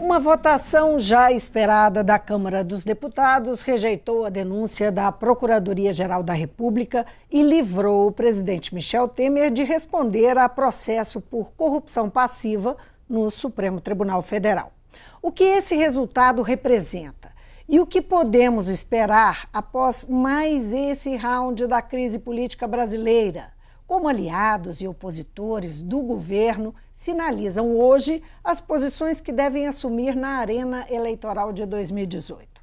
Uma votação já esperada da Câmara dos Deputados rejeitou a denúncia da Procuradoria-Geral da República e livrou o presidente Michel Temer de responder a processo por corrupção passiva no Supremo Tribunal Federal. O que esse resultado representa? E o que podemos esperar após mais esse round da crise política brasileira? Como aliados e opositores do governo sinalizam hoje as posições que devem assumir na arena eleitoral de 2018.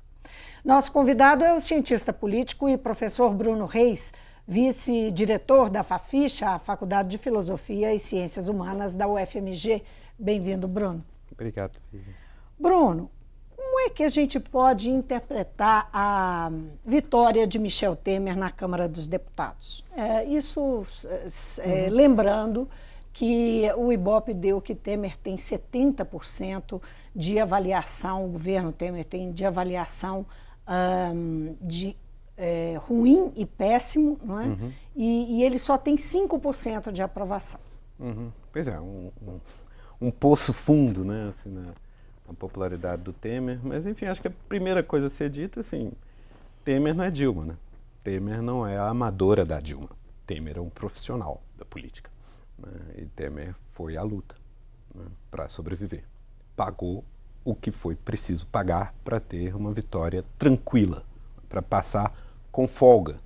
Nosso convidado é o cientista político e professor Bruno Reis, vice-diretor da Faficha, a Faculdade de Filosofia e Ciências Humanas da UFMG. Bem-vindo, Bruno. Obrigado. Bruno, como é que a gente pode interpretar a vitória de Michel Temer na Câmara dos Deputados? Lembrando que o Ibope deu que Temer tem 70% de avaliação, o governo Temer tem de avaliação ruim e péssimo, não é? Uhum. E ele só tem 5% de aprovação. Uhum. Pois é, um poço fundo, né, assim, na popularidade do Temer, mas enfim, acho que a primeira coisa a ser dita, assim, Temer não é Dilma, né? Temer não é a amadora da Dilma, Temer é um profissional da política. E Temer foi à luta, né, para sobreviver. Pagou o que foi preciso pagar para ter uma vitória tranquila, para passar com folga,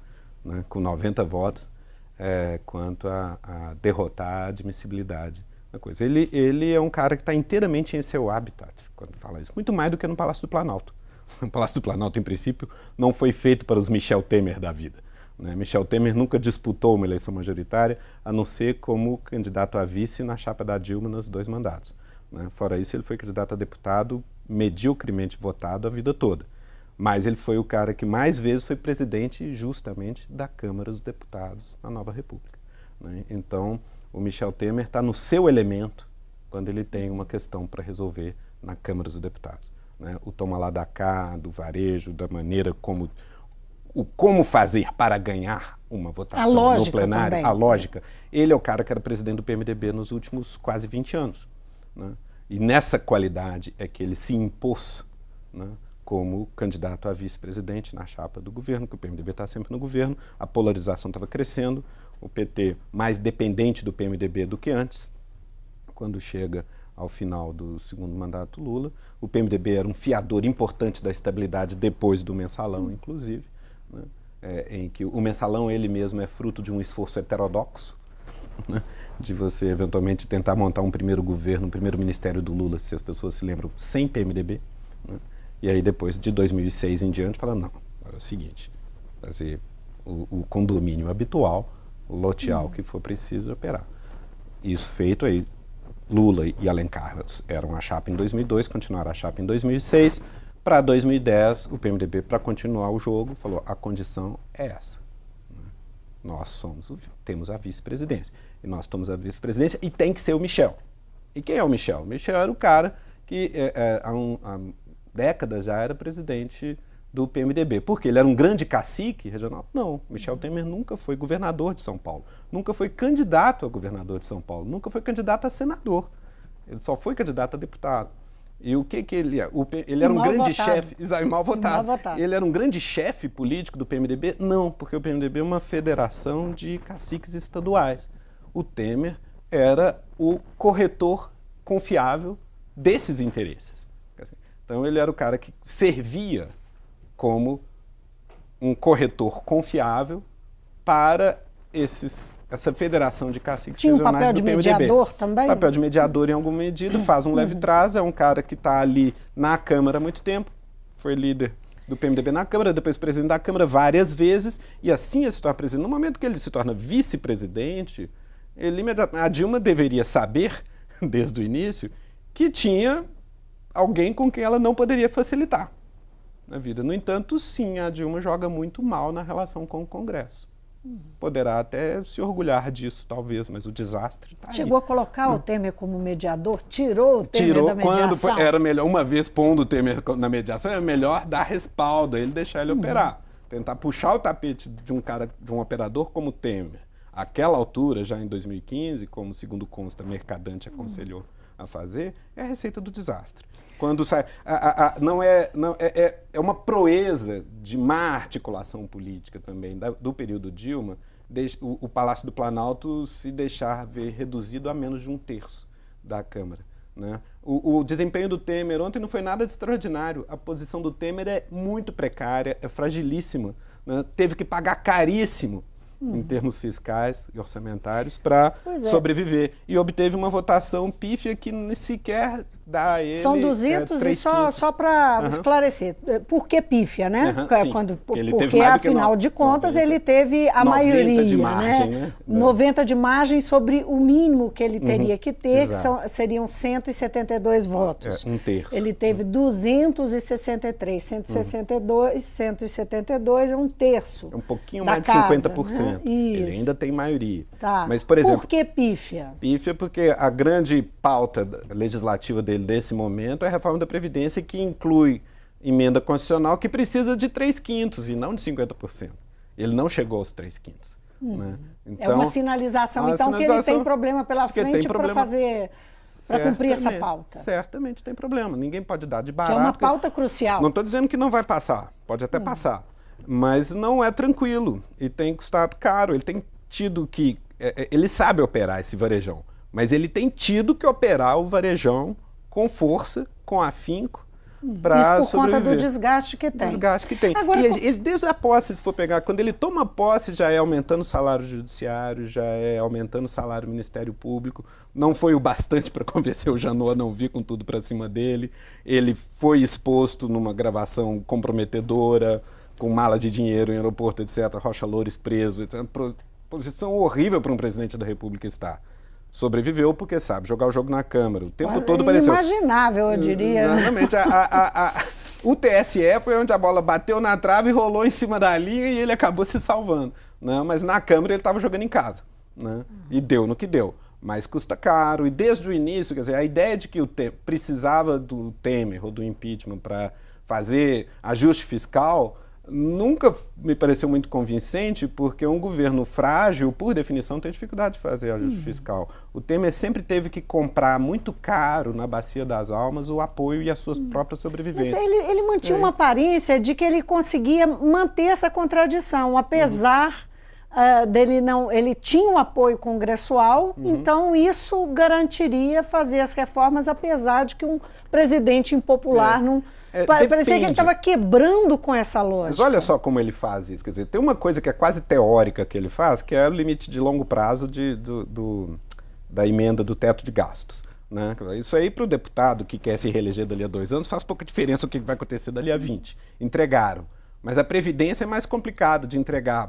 né, com 90 votos, quanto a derrotar a admissibilidade da coisa. Ele é um cara que está inteiramente em seu habitat, quando fala isso, muito mais do que no Palácio do Planalto. O Palácio do Planalto, em princípio, não foi feito para os Michel Temer da vida. Michel Temer nunca disputou uma eleição majoritária, a não ser como candidato a vice na chapa da Dilma nos 2 mandatos. Fora isso, ele foi candidato a deputado mediocremente votado a vida toda. Mas ele foi o cara que mais vezes foi presidente justamente da Câmara dos Deputados na Nova República. Então, o Michel Temer está no seu elemento quando ele tem uma questão para resolver na Câmara dos Deputados. O toma lá da cá, do varejo, da maneira como fazer para ganhar uma votação no plenário, também. A lógica. Ele é o cara que era presidente do PMDB nos últimos quase 20 anos. E nessa qualidade é que ele se impôs, como candidato a vice-presidente na chapa do governo, que o PMDB está sempre no governo, a polarização estava crescendo, o PT mais dependente do PMDB do que antes, quando chega ao final do segundo mandato Lula. O PMDB era um fiador importante da estabilidade depois do mensalão, inclusive. Em que o mensalão ele mesmo é fruto de um esforço heterodoxo, de você eventualmente tentar montar um primeiro governo, um primeiro ministério do Lula, se as pessoas se lembram, sem PMDB, e aí depois de 2006 em diante falando, não, agora é o seguinte, fazer o condomínio habitual, lotear o que for preciso operar. Isso feito aí, Lula e Alencar eram a chapa em 2002, continuaram a chapa em 2006, para 2010, o PMDB, para continuar o jogo, falou, a condição é essa. Nós temos a vice-presidência. E nós tomamos a vice-presidência e tem que ser o Michel. E quem é o Michel? O Michel era o cara que há décadas já era presidente do PMDB. Por quê? Ele era um grande cacique regional? Não. Michel Temer nunca foi governador de São Paulo. Nunca foi candidato a governador de São Paulo. Nunca foi candidato a senador. Ele só foi candidato a deputado. E o que ele é? Ele era um grande chefe, mal votado. Ele era um grande chefe político do PMDB? Não, porque o PMDB é uma federação de caciques estaduais. O Temer era o corretor confiável desses interesses. Então ele era o cara que servia como um corretor confiável para essa federação de caciques regionais do PMDB. Tinha um papel de mediador também? Papel de mediador em alguma medida, faz um leve trás, é um cara que está ali na Câmara há muito tempo, foi líder do PMDB na Câmara, depois presidente da Câmara várias vezes, e assim ele se torna presidente. No momento que ele se torna vice-presidente, a Dilma deveria saber, desde o início, que tinha alguém com quem ela não poderia facilitar na vida. No entanto, sim, a Dilma joga muito mal na relação com o Congresso. Poderá até se orgulhar disso, talvez, mas o desastre está aí. Chegou a colocar o Temer como mediador? Tirou o Temer da mediação? Quando era melhor, uma vez pondo o Temer na mediação, era melhor dar respaldo a ele, deixar ele operar. Tentar puxar o tapete de um operador como o Temer. Àquela altura, já em 2015, como segundo consta, Mercadante aconselhou a fazer é a receita do desastre. Quando sai, é uma proeza de má articulação política também do período Dilma, o Palácio do Planalto se deixar ver reduzido a menos de 1/3 da Câmara. Né? O desempenho do Temer ontem não foi nada de extraordinário. A posição do Temer é muito precária, é fragilíssima. Né? Teve que pagar caríssimo em termos fiscais e orçamentários para sobreviver. E obteve uma votação pífia que sequer dá a ele. São 200 e só para esclarecer. Por que pífia, né? Porque, afinal de contas, 90, ele teve a maioria. De margem, né? 90 de margem sobre o mínimo que ele teria que ter, que seriam 172 votos. 1/3. Ele teve 263. 172 é 1/3. É um pouquinho mais de 50%. Né? Ele ainda tem maioria. Tá. Mas, por exemplo, por que pífia? Pífia porque a grande pauta legislativa dele desse momento é a reforma da Previdência, que inclui emenda constitucional que precisa de 3/5 e não de 50%. Ele não chegou aos 3/5. Né? Então, é uma sinalização, então, que ele tem problema pela frente para fazer... Para cumprir essa pauta. Certamente tem problema. Ninguém pode dar de barato. Que é uma pauta crucial. Não estou dizendo que não vai passar. Pode até passar. Mas não é tranquilo e tem custado caro. Ele tem tido que... ele sabe operar esse varejão, mas ele tem tido que operar o varejão com força, com afinco, para sobreviver. Isso por conta do desgaste que tem. Agora, ele, desde a posse, se for pegar, quando ele toma posse, já é aumentando o salário judiciário, já é aumentando o salário do Ministério Público. Não foi o bastante para convencer o Janot a não vir com tudo para cima dele. Ele foi exposto numa gravação comprometedora, com mala de dinheiro em aeroporto, etc., Rocha Loures preso, etc. Posição horrível para um presidente da República estar. Sobreviveu porque sabe jogar o jogo na Câmara. O tempo todo pareceu... Inimaginável, eu diria. Exatamente. O TSE foi onde a bola bateu na trave e rolou em cima da linha e ele acabou se salvando. Né? Mas na Câmara ele estava jogando em casa. Né? E deu no que deu. Mas custa caro. E desde o início, quer dizer, a ideia de que precisava do Temer ou do impeachment para fazer ajuste fiscal... nunca me pareceu muito convincente, porque um governo frágil, por definição, tem dificuldade de fazer ajuste fiscal. O Temer sempre teve que comprar muito caro na bacia das almas o apoio e a sua própria sobrevivência. Mas ele mantinha uma aparência de que ele conseguia manter essa contradição, apesar dele não... Ele tinha um apoio congressual, então isso garantiria fazer as reformas, apesar de que um presidente impopular não... Parecia que ele estava quebrando com essa lógica. Mas olha só como ele faz isso. Quer dizer, tem uma coisa que é quase teórica que ele faz, que é o limite de longo prazo da emenda do teto de gastos. Né? Isso aí, para o deputado que quer se reeleger dali a 2 anos, faz pouca diferença o que vai acontecer dali a 20. Entregaram. Mas a Previdência é mais complicado de entregar.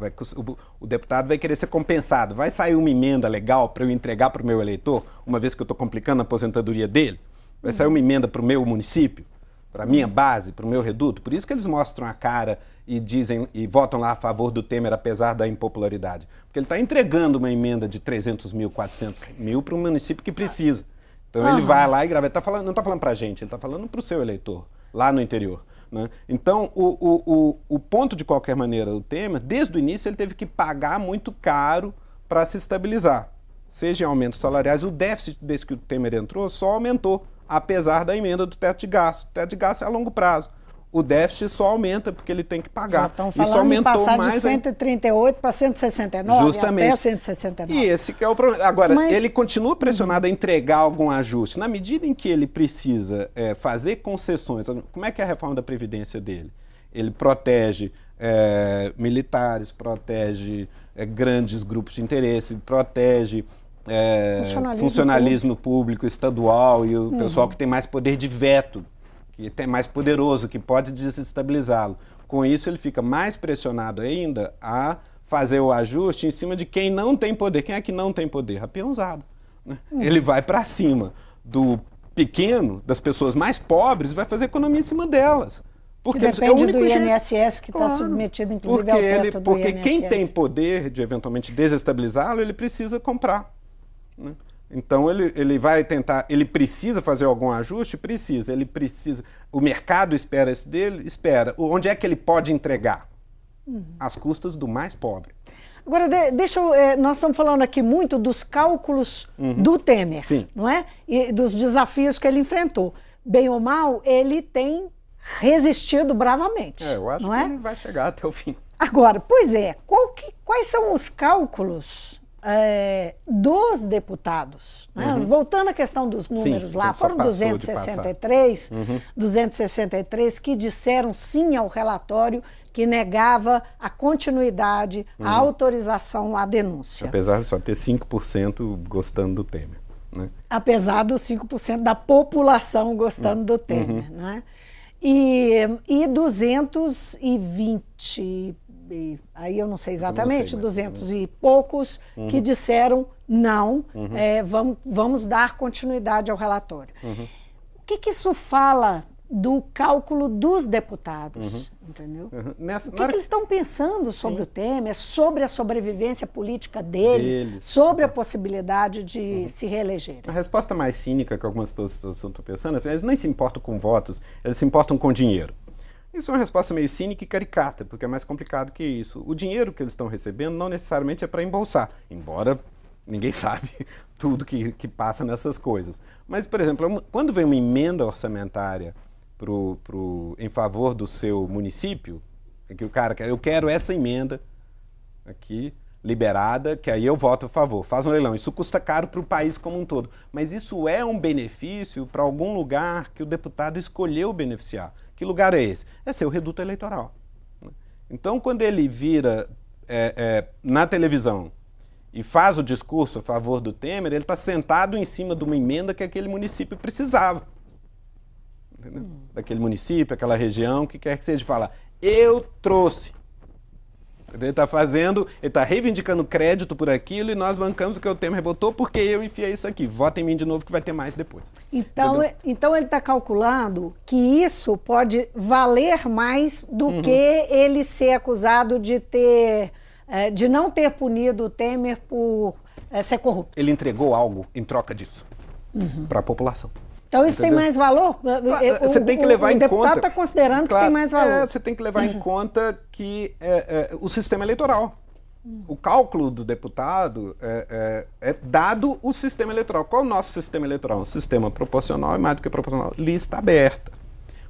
O deputado vai querer ser compensado. Vai sair uma emenda legal para eu entregar para o meu eleitor, uma vez que eu estou complicando a aposentadoria dele? Vai sair uma emenda para o meu município? Para a minha base, para o meu reduto? Por isso que eles mostram a cara e dizem e votam lá a favor do Temer, apesar da impopularidade. Porque ele está entregando uma emenda de 300 mil, 400 mil para um município que precisa. Então ele vai lá e grava. Ele não está falando para a gente, ele está falando para o seu eleitor, lá no interior. Né? Então, o ponto, de qualquer maneira, do Temer, desde o início, ele teve que pagar muito caro para se estabilizar. Seja em aumentos salariais, o déficit, desde que o Temer entrou, só aumentou, apesar da emenda do teto de gasto. O teto de gasto é a longo prazo. O déficit só aumenta porque ele tem que pagar. Já estão falando em passar de 138 para 169, justamente, até 169. E esse que é o problema. Agora, ele continua pressionado a entregar algum ajuste. Na medida em que ele precisa fazer concessões, como é que é a reforma da Previdência dele? Ele protege militares, protege grandes grupos de interesse, protege funcionalismo público estadual e o pessoal que tem mais poder de veto, que é mais poderoso, que pode desestabilizá-lo. Com isso, ele fica mais pressionado ainda a fazer o ajuste em cima de quem não tem poder. Quem é que não tem poder? A peãozada. Né? Ele vai para cima do pequeno, das pessoas mais pobres, e vai fazer economia em cima delas. Porque depende é o único do INSS que está submetido, inclusive, ao teto do porque INSS. Quem tem poder de, eventualmente, desestabilizá-lo, ele precisa comprar. Né? Então ele vai tentar, ele precisa fazer algum ajuste? Precisa, ele precisa. O mercado espera isso dele? Espera. Onde é que ele pode entregar? Às custas do mais pobre. Agora, nós estamos falando aqui muito dos cálculos do Temer, Sim. não é? E dos desafios que ele enfrentou. Bem ou mal, ele tem resistido bravamente. Eu acho não que é? ele vai chegar até o fim. Agora, pois é, quais são os cálculos dos deputados? Né? Voltando à questão dos números lá, foram 263 que disseram sim ao relatório que negava a continuidade, a autorização à denúncia. Apesar de só ter 5% gostando do Temer. Né? Apesar dos 5% da população gostando do Temer. Né? E 220, aí eu não sei exatamente, 200 e poucos que disseram não, vamos dar continuidade ao relatório. O que isso fala do cálculo dos deputados, entendeu? O que eles estão pensando sobre o Temer, sobre a sobrevivência política deles, sobre a possibilidade de se reeleger? A resposta mais cínica que algumas pessoas estão pensando é que eles nem se importam com votos, eles se importam com dinheiro. Isso é uma resposta meio cínica e caricata, porque é mais complicado que isso. O dinheiro que eles estão recebendo não necessariamente é para embolsar, embora ninguém sabe tudo que passa nessas coisas. Mas, por exemplo, quando vem uma emenda orçamentária em favor do seu município, que o cara quer, eu quero essa emenda aqui liberada, que aí eu voto a favor, faz um leilão. Isso custa caro para o país como um todo, mas isso é um benefício para algum lugar que o deputado escolheu beneficiar. Que lugar é esse? É seu reduto eleitoral. Então, quando ele vira na televisão e faz o discurso a favor do Temer, ele está sentado em cima de uma emenda que aquele município precisava. Entendeu? Daquele município, aquela região, que quer que seja, fala, eu trouxe. Ele está reivindicando crédito por aquilo e nós bancamos o que o Temer botou porque eu enfiei isso aqui. Vota em mim de novo que vai ter mais depois. Então ele está calculando que isso pode valer mais do que ele ser acusado de não ter punido o Temer por ser corrupto. Ele entregou algo em troca disso para a população. Então isso tem mais valor? Você tem que levar em conta... O deputado está considerando que tem mais valor. Você tem que levar em conta que o sistema eleitoral. O cálculo do deputado é dado o sistema eleitoral. Qual é o nosso sistema eleitoral? Um sistema proporcional e mais do que proporcional. Lista aberta.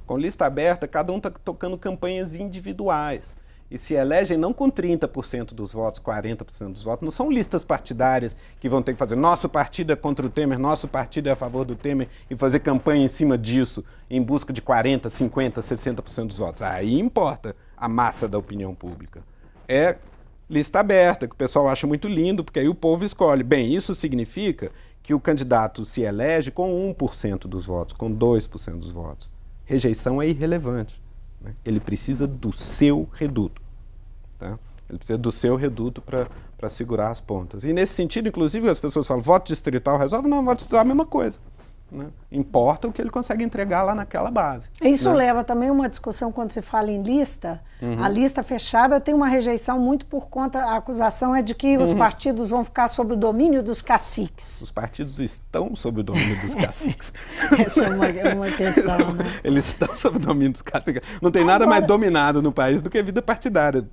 Com lista aberta, cada um está tocando campanhas individuais. E se elegem não com 30% dos votos, 40% dos votos, não são listas partidárias que vão ter que fazer nosso partido é contra o Temer, nosso partido é a favor do Temer e fazer campanha em cima disso em busca de 40%, 50%, 60% dos votos. Aí importa a massa da opinião pública. É lista aberta, que o pessoal acha muito lindo, porque aí o povo escolhe. Bem, isso significa que o candidato se elege com 1% dos votos, com 2% dos votos. Rejeição é irrelevante. Ele precisa do seu reduto. Tá? Ele precisa do seu reduto para segurar as pontas. E nesse sentido, inclusive, as pessoas falam, voto distrital resolve? Não, voto distrital é a mesma coisa. Né? Importa o que ele consegue entregar lá naquela base. Isso leva também a uma discussão quando se fala em lista. A lista fechada tem uma rejeição muito por conta, a acusação é de que os partidos vão ficar sob o domínio dos caciques. Os partidos estão sob o domínio dos caciques. Essa é uma questão, né? Eles estão sob o domínio dos caciques. Não tem nada mais dominado no país do que a vida partidária.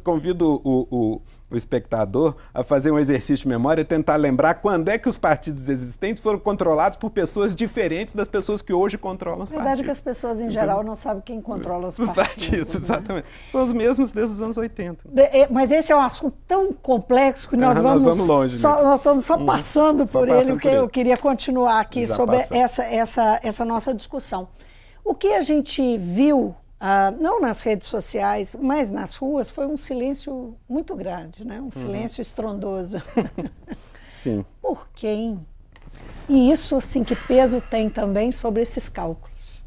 Convido o espectador a fazer um exercício de memória e tentar lembrar quando é que os partidos existentes foram controlados por pessoas diferentes das pessoas que hoje controlam os partidos. A verdade é que as pessoas, em geral, não sabem quem controla os partidos. Né? Exatamente. São os mesmos desde os anos 80. Mas esse é um assunto tão complexo que nós vamos longe nós estamos só passando por ele, porque eu queria continuar aqui sobre essa nossa discussão. O que a gente viu não nas redes sociais, mas nas ruas, foi um silêncio muito grande, né? Um silêncio estrondoso. Sim. Por quem? E isso, assim, que peso tem também sobre esses cálculos?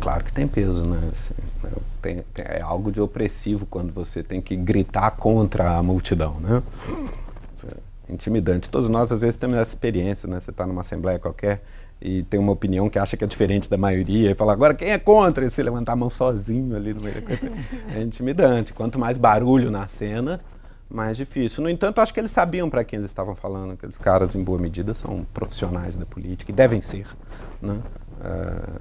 Claro que tem peso, né? Assim, é algo de opressivo quando você tem que gritar contra a multidão, né? É intimidante. Todos nós, às vezes, temos essa experiência, né? Você está numa assembleia qualquer e tem uma opinião que acha que é diferente da maioria e fala, agora quem é contra? E você levantar a mão sozinho ali no meio da coisa. É intimidante. Quanto mais barulho na cena, mais difícil. No entanto, acho que eles sabiam para quem eles estavam falando. Aqueles caras, em boa medida, são profissionais da política e devem ser, né?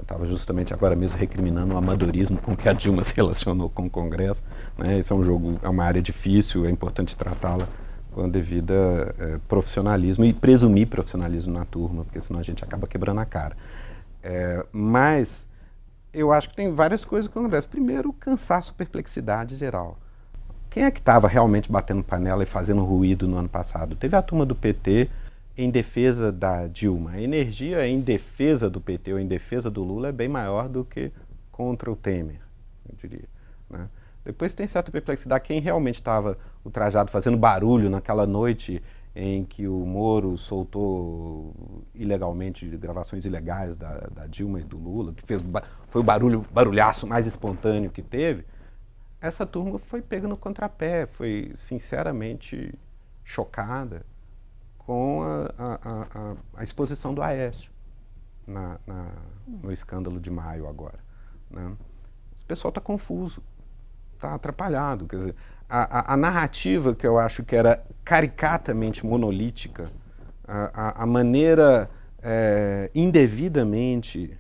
Estava justamente agora mesmo recriminando o amadorismo com que a Dilma se relacionou com o Congresso, né? Esse é um jogo, é uma área difícil, é importante tratá-la com a devida profissionalismo e presumir profissionalismo na turma, porque senão a gente acaba quebrando a cara. Mas eu acho que tem várias coisas que acontecem. Primeiro, o cansaço, perplexidade geral. Quem é que estava realmente batendo panela e fazendo ruído no ano passado? Teve a turma do PT em defesa da Dilma. A energia em defesa do PT ou em defesa do Lula é bem maior do que contra o Temer, eu diria, né? Depois tem certa perplexidade quem realmente estava ultrajado, fazendo barulho naquela noite em que o Moro soltou ilegalmente gravações ilegais da Dilma e do Lula, que foi o barulhaço mais espontâneo que teve. Essa turma foi pega no contrapé, foi sinceramente chocada com a exposição do Aécio no escândalo de maio agora, né? Esse pessoal está confuso, está atrapalhado. Quer dizer, a narrativa que eu acho que era caricatamente monolítica, a maneira indevidamente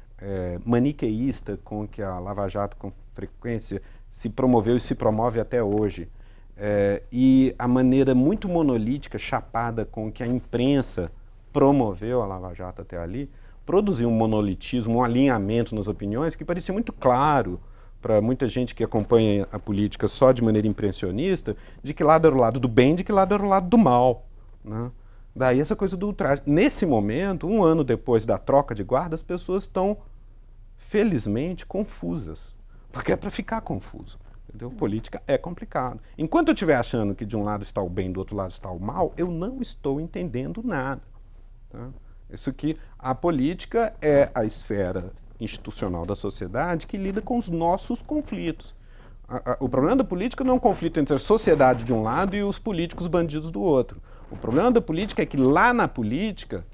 maniqueísta com que a Lava Jato com frequência se promoveu e se promove até hoje, e a maneira muito monolítica, chapada com que a imprensa promoveu a Lava Jato até ali, produziu um monolitismo, um alinhamento nas opiniões que parecia muito claro para muita gente que acompanha a política só de maneira impressionista, de que lado era o lado do bem, de que lado era o lado do mal, né? Daí essa coisa do ultraje. Nesse momento, um ano depois da troca de guarda, as pessoas estão, felizmente, confusas. Porque é para ficar confuso. Entendeu? Política é complicado. Enquanto eu estiver achando que de um lado está o bem, do outro lado está o mal, eu não estou entendendo nada, tá? Isso que a política é a esfera institucional da sociedade que lida com os nossos conflitos. O problema da política não é um conflito entre a sociedade de um lado e os políticos bandidos do outro. O problema da política é que lá na política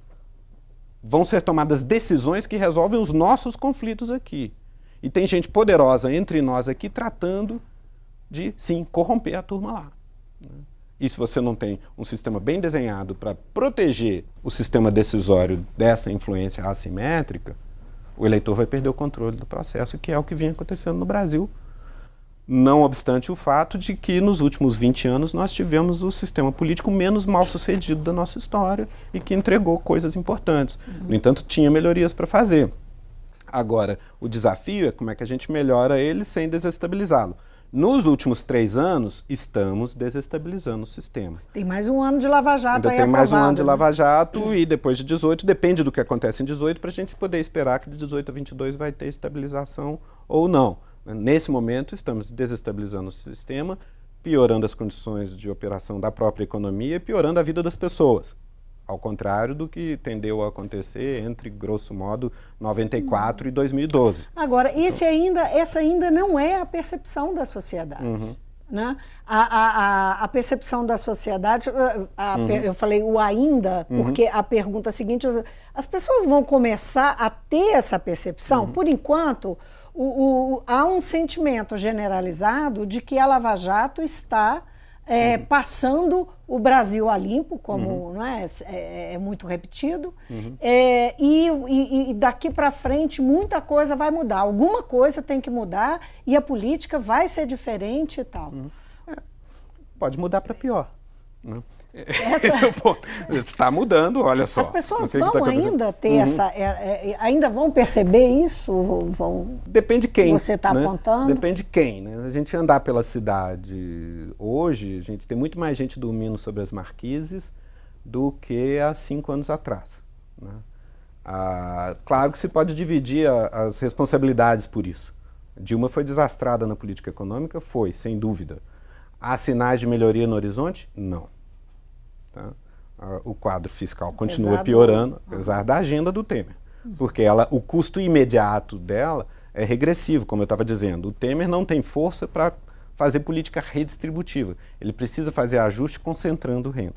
vão ser tomadas decisões que resolvem os nossos conflitos aqui. E tem gente poderosa entre nós aqui tratando de, sim, corromper a turma lá, né? E se você não tem um sistema bem desenhado para proteger o sistema decisório dessa influência assimétrica, o eleitor vai perder o controle do processo, que é o que vinha acontecendo no Brasil. Não obstante o fato de que nos últimos 20 anos nós tivemos o sistema político menos mal sucedido da nossa história e que entregou coisas importantes. No entanto, tinha melhorias para fazer. Agora, o desafio é como é que a gente melhora ele sem desestabilizá-lo. Nos últimos 3 anos, estamos desestabilizando o sistema. Tem mais um ano de Lava Jato ainda aí tem mais um ano de né? Lava Jato e depois de 18, depende do que acontece em 18, para a gente poder esperar que de 18 a 22 vai ter estabilização ou não. Nesse momento, estamos desestabilizando o sistema, piorando as condições de operação da própria economia e piorando a vida das pessoas. Ao contrário do que tendeu a acontecer entre, grosso modo, 94 e 2012. Agora, essa ainda não é a percepção da sociedade. Né? A percepção da sociedade, eu falei o ainda, porque a pergunta seguinte, as pessoas vão começar a ter essa percepção? Por enquanto, há um sentimento generalizado de que a Lava Jato está passando o Brasil a limpo, como não é muito repetido, e daqui para frente muita coisa vai mudar, alguma coisa tem que mudar e a política vai ser diferente e tal. Pode mudar para pior, né? Esse é o ponto. Está mudando, olha só. As pessoas vão ainda ter ainda vão perceber isso? Depende quem. Você está apontando? Depende quem, né? A gente andar pela cidade hoje, a gente tem muito mais gente dormindo sobre as marquises do que há 5 anos atrás, né? Claro que se pode dividir as responsabilidades por isso. Dilma foi desastrada na política econômica? Foi, sem dúvida. Há sinais de melhoria no horizonte? Não. Tá? O quadro fiscal continua piorando, apesar da agenda do Temer. Porque o custo imediato dela é regressivo, como eu estava dizendo. O Temer não tem força para fazer política redistributiva. Ele precisa fazer ajuste concentrando renda.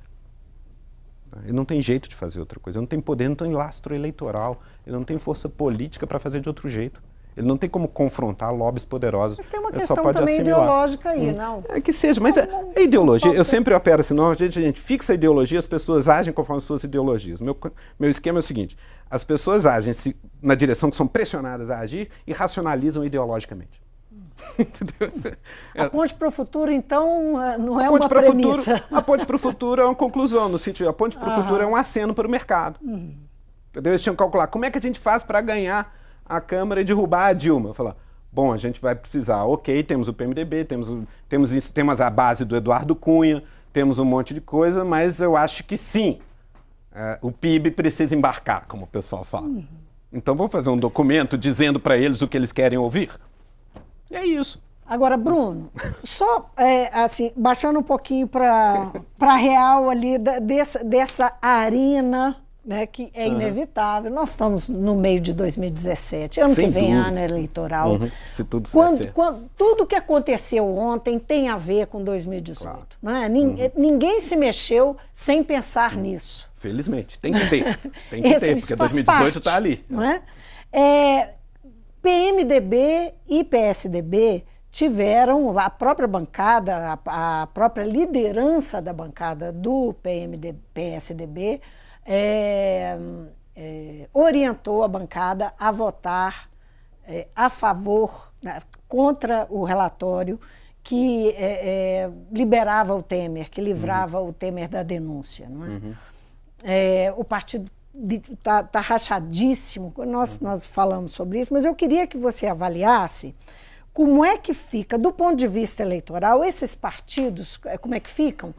Ele não tem jeito de fazer outra coisa. Ele não tem poder, não tem lastro eleitoral. Ele não tem força política para fazer de outro jeito. Ele não tem como confrontar lobbies poderosos. Mas tem uma ele só questão pode também assimilar. ideológica aí, não? É que seja, mas a ideologia, eu sempre opero assim, não, a gente fixa a ideologia, as pessoas agem conforme suas ideologias. Meu esquema é o seguinte, as pessoas agem na direção que são pressionadas a agir e racionalizam ideologicamente. Entendeu? A ponte para o futuro, então, não é uma premissa. A ponte para o futuro é uma conclusão, no sentido, a ponte para o futuro é um aceno para o mercado. Entendeu? Eles tinham que calcular como é que a gente faz para ganhar a Câmara e derrubar a Dilma. Falar, bom, a gente vai precisar, ok, temos o PMDB, temos a base do Eduardo Cunha, temos um monte de coisa, mas eu acho que sim, o PIB precisa embarcar, como o pessoal fala. Então vamos fazer um documento dizendo para eles o que eles querem ouvir? E é isso. Agora, Bruno, só assim, baixando um pouquinho para a real ali dessa arena, né, que é inevitável. Nós estamos no meio de 2017, ano Sem que vem, dúvida. ano eleitoral. Se tudo der certo. Tudo que aconteceu ontem tem a ver com 2018. Claro. Não é? Ninguém se mexeu sem pensar nisso. Felizmente, tem que ter. Tem que ter, porque 2018 está ali. Não é? PMDB e PSDB tiveram, a própria bancada, a própria liderança da bancada do PSDB orientou a bancada a votar a favor, contra o relatório que liberava o Temer, que livrava o Temer da denúncia. Não é? O partido está rachadíssimo, nós falamos sobre isso, mas eu queria que você avaliasse como é que fica, do ponto de vista eleitoral, esses partidos, como é que ficam?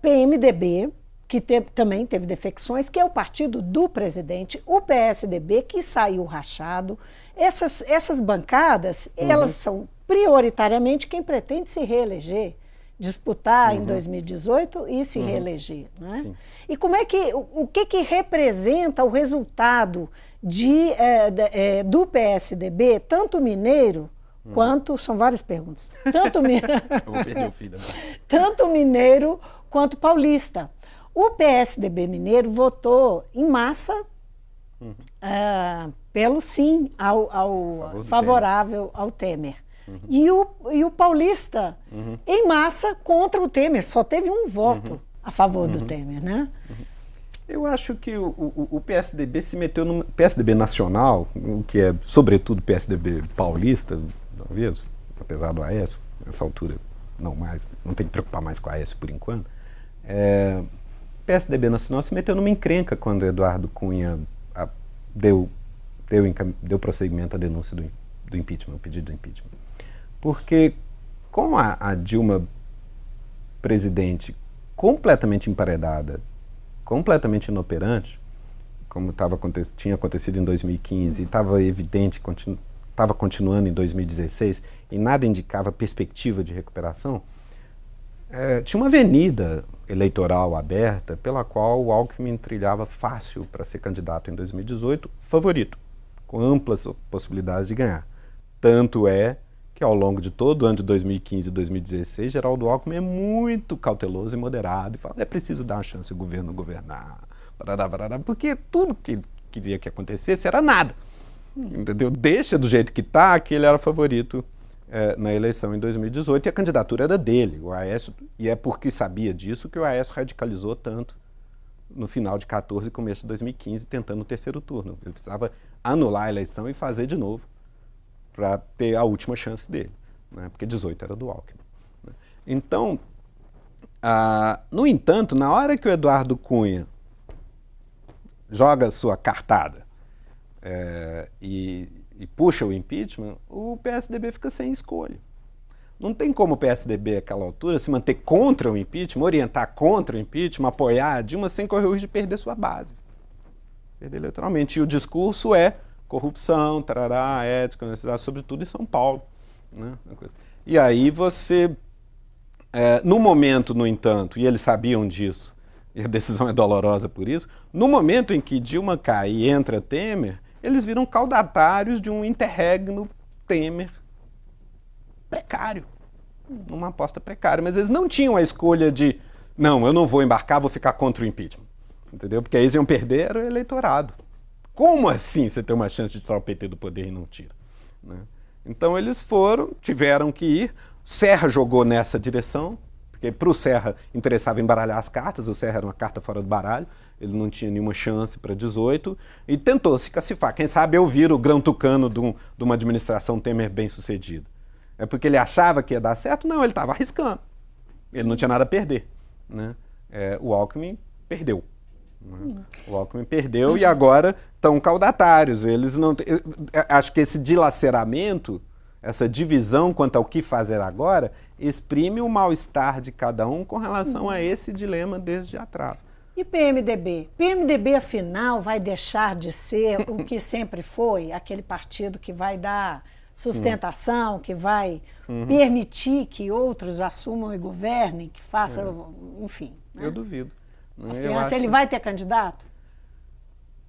PMDB, que também teve defecções, que é o partido do presidente, o PSDB, que saiu rachado. Essas bancadas, elas são prioritariamente quem pretende se reeleger, disputar em 2018 e se reeleger. Né? E como é que, o que representa o resultado do PSDB, tanto mineiro, quanto, são várias perguntas, tanto mineiro quanto paulista. O PSDB mineiro votou em massa pelo sim, favorável ao Temer. E o paulista, em massa, contra o Temer. Só teve um voto a favor do Temer, né? Eu acho que o PSDB se meteu no PSDB nacional, o que é, sobretudo, PSDB paulista, talvez, apesar do Aécio, nessa altura não tem que preocupar mais com o Aécio por enquanto. PSDB nacional se meteu numa encrenca quando Eduardo Cunha deu prosseguimento à denúncia do impeachment, o pedido do impeachment. Porque com a Dilma presidente completamente emparedada, completamente inoperante, como tinha acontecido em 2015 e estava evidente, estava continuando em 2016 e nada indicava perspectiva de recuperação, tinha uma avenida eleitoral aberta pela qual o Alckmin trilhava fácil para ser candidato em 2018, favorito, com amplas possibilidades de ganhar. Tanto é que ao longo de todo o ano de 2015 e 2016, Geraldo Alckmin é muito cauteloso e moderado e fala, é preciso dar uma chance ao governo governar, porque tudo que queria que acontecesse era nada. Entendeu? Deixa do jeito que está, que ele era favorito na eleição em 2018 e a candidatura era dele, o Aécio, e é porque sabia disso que o Aécio radicalizou tanto no final de 2014 e começo de 2015, tentando o terceiro turno. Ele precisava anular a eleição e fazer de novo para ter a última chance dele, né? Porque 18 era do Alckmin. Né? Então, no entanto, na hora que o Eduardo Cunha joga sua cartada e puxa o impeachment, o PSDB fica sem escolha. Não tem como o PSDB, àquela altura, se manter contra o impeachment, orientar contra o impeachment, apoiar a Dilma sem correr o risco de perder sua base. Perder eleitoralmente. E o discurso é corrupção, tarará, ética, honestidade, sobretudo em São Paulo. Né? E aí você, no momento, no entanto, e eles sabiam disso, e a decisão é dolorosa por isso, no momento em que Dilma cai e entra Temer, eles viram caudatários de um interregno Temer precário, numa aposta precária. Mas eles não tinham a escolha de, não, eu não vou embarcar, vou ficar contra o impeachment. Entendeu? Porque aí eles iam perder o eleitorado. Como assim você tem uma chance de tirar o PT do poder e não tira? né? Então eles tiveram que ir. Serra jogou nessa direção, porque para o Serra interessava embaralhar as cartas, o Serra era uma carta fora do baralho, ele não tinha nenhuma chance para 18, e tentou se cacifar. Quem sabe eu viro o grão tucano de uma administração Temer bem-sucedida. É porque ele achava que ia dar certo? Não, ele estava arriscando. Ele não tinha nada a perder, né? O Alckmin perdeu. Né? O Alckmin perdeu e agora estão caudatários. Eles não acho que esse dilaceramento, essa divisão quanto ao que fazer agora, exprime o mal-estar de cada um com relação a esse dilema desde atrás. E PMDB? PMDB, afinal, vai deixar de ser o que sempre foi, aquele partido que vai dar sustentação, que vai permitir que outros assumam e governem, que façam, enfim. Né? Eu duvido. Afinal, ele vai ter candidato?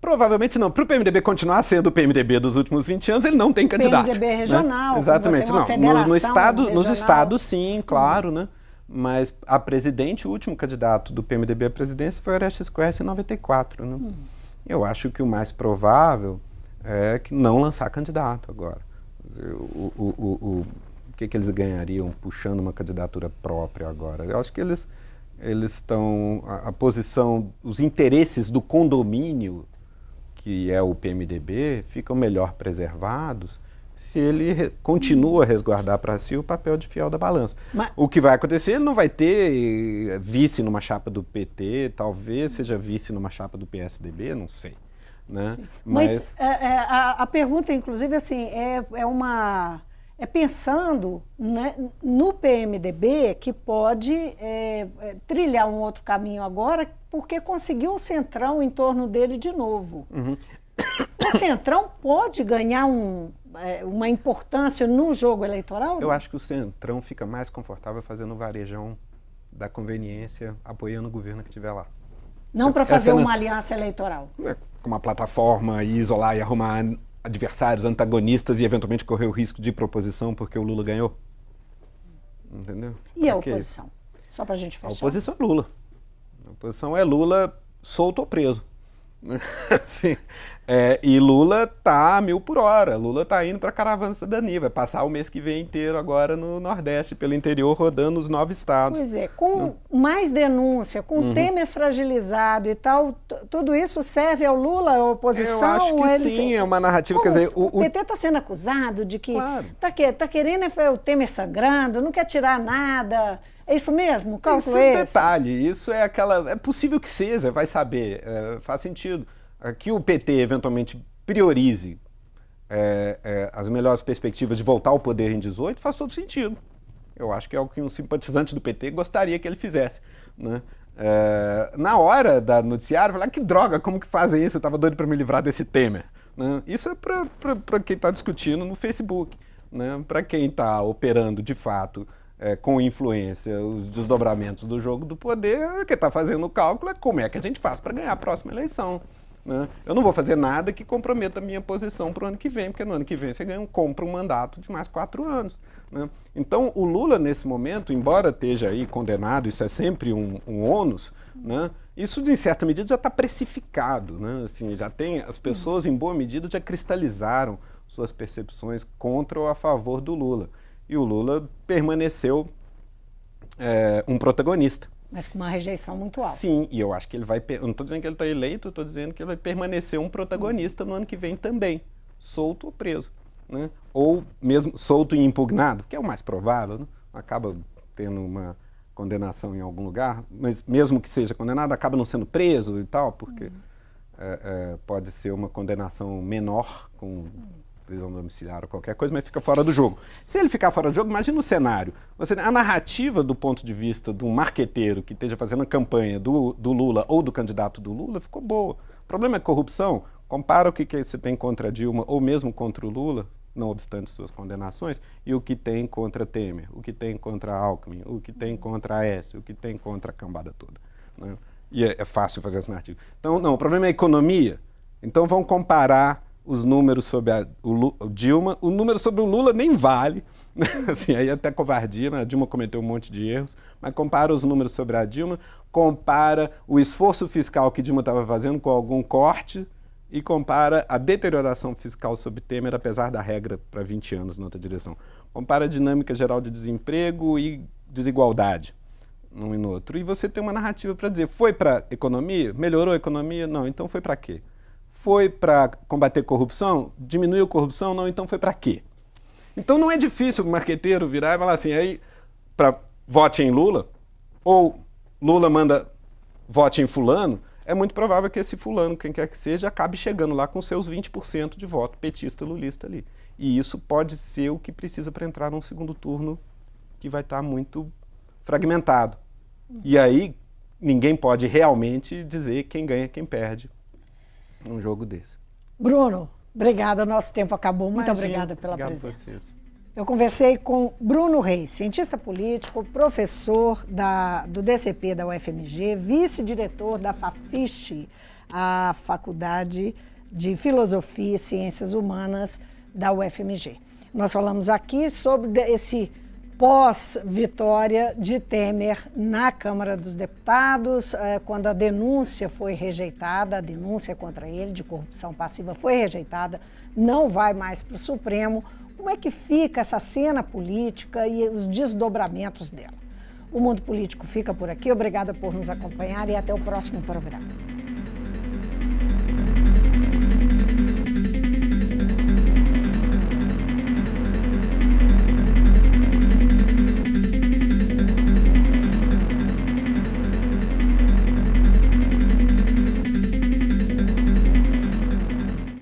Provavelmente não. Para o PMDB continuar sendo o PMDB dos últimos 20 anos, ele não tem candidato. PMDB regional. Né? Exatamente. Não. Nos estados, sim, claro, né? Mas a presidente, o último candidato do PMDB à presidência foi Orestes Quercia em 94. Né? Eu acho que o mais provável é que não lançar candidato agora. O que eles ganhariam puxando uma candidatura própria agora? Eu acho que eles estão... A posição, os interesses do condomínio, que é o PMDB, ficam melhor preservados se ele continua a resguardar para si o papel de fiel da balança. O que vai acontecer, ele não vai ter vice numa chapa do PT, talvez seja vice numa chapa do PSDB, não sei. Né? Mas a pergunta, inclusive, assim, é pensando, né, no PMDB, que pode trilhar um outro caminho agora, porque conseguiu o Centrão em torno dele de novo. O Centrão pode ganhar uma importância no jogo eleitoral? Eu acho que o Centrão fica mais confortável fazendo o varejão da conveniência, apoiando o governo que estiver lá. Não para fazer uma aliança eleitoral. Com uma plataforma e isolar e arrumar adversários, antagonistas e eventualmente correr o risco de proposição porque o Lula ganhou. Entendeu? E a oposição? Só para a gente fechar. A oposição é Lula. A oposição é Lula solto ou preso. Assim, e Lula tá a 1000 por hora. Lula tá indo para a caravana cidadania, vai passar o mês que vem inteiro agora no Nordeste, pelo interior, rodando os 9 estados. Pois é, com mais denúncia, com o Temer fragilizado e tal, tudo isso serve ao Lula, à oposição? Eu acho que sim, é uma narrativa, quer dizer... O PT está sendo acusado de que tá querendo o Temer sangrando, não quer tirar nada... É isso mesmo? Esse é um detalhe, isso é aquela... É possível que seja, vai saber, faz sentido. Que o PT eventualmente priorize as melhores perspectivas de voltar ao poder em 18 faz todo sentido. Eu acho que é o que um simpatizante do PT gostaria que ele fizesse. Né? Na hora da noticiário, falar, que droga, como que fazem isso? Eu estava doido para me livrar desse Temer. Né? Isso é para quem está discutindo no Facebook. Né? Para quem está operando de fato... com influência, os desdobramentos do jogo do poder, quem está fazendo o cálculo é como é que a gente faz para ganhar a próxima eleição. Né? Eu não vou fazer nada que comprometa a minha posição para o ano que vem, porque no ano que vem você compra um mandato de mais 4 anos. Né? Então, o Lula, nesse momento, embora esteja aí condenado, isso é sempre um ônus, né? Isso, em certa medida, já está precificado. Né? Assim, já tem, as pessoas, em boa medida, já cristalizaram suas percepções contra ou a favor do Lula. E o Lula permaneceu um protagonista. Mas com uma rejeição muito alta. Sim, e eu acho que ele vai... Eu não estou dizendo que ele está eleito, eu estou dizendo que ele vai permanecer um protagonista no ano que vem também, solto ou preso. Né? Ou mesmo solto e impugnado, que é o mais provável, né? Acaba tendo uma condenação em algum lugar, mas mesmo que seja condenado, acaba não sendo preso e tal, porque pode ser uma condenação menor com... prisão domiciliar ou qualquer coisa, mas fica fora do jogo. Se ele ficar fora do jogo, imagina o cenário. A narrativa do ponto de vista de um marqueteiro que esteja fazendo a campanha do Lula ou do candidato do Lula ficou boa. O problema é corrupção. Compara o que você tem contra a Dilma ou mesmo contra o Lula, não obstante suas condenações, e o que tem contra Temer, o que tem contra Alckmin, o que tem contra Aécio, o que tem contra a cambada toda. Né? E é fácil fazer essa narrativa. Então, não, o problema é a economia. Então, vamos comparar os números sobre o Dilma, o número sobre o Lula nem vale, né? Assim, aí até covardia, né? A Dilma cometeu um monte de erros, mas compara os números sobre a Dilma, compara o esforço fiscal que Dilma estava fazendo com algum corte e compara a deterioração fiscal sob Temer, apesar da regra para 20 anos na outra direção. Compara a dinâmica geral de desemprego e desigualdade num e no outro. E você tem uma narrativa para dizer, foi para economia? Melhorou a economia? Não, então foi para quê? Foi para combater corrupção? Diminuiu a corrupção? Não, então foi para quê? Então não é difícil o marqueteiro virar e falar assim, aí, vote em Lula, ou Lula manda vote em fulano, é muito provável que esse fulano, quem quer que seja, acabe chegando lá com seus 20% de voto petista, lulista ali. E isso pode ser o que precisa para entrar num segundo turno que vai estar muito fragmentado. E aí ninguém pode realmente dizer quem ganha, quem perde num jogo desse. Bruno, obrigada, nosso tempo acabou. Muito obrigada pela presença. Vocês. Eu conversei com Bruno Reis, cientista político, professor do DCP da UFMG, vice-diretor da FAFISH, a Faculdade de Filosofia e Ciências Humanas da UFMG. Nós falamos aqui sobre esse pós-vitória de Temer na Câmara dos Deputados, quando a denúncia foi rejeitada, a denúncia contra ele de corrupção passiva foi rejeitada, não vai mais para o Supremo. Como é que fica essa cena política e os desdobramentos dela? O Mundo Político fica por aqui. Obrigada por nos acompanhar e até o próximo programa.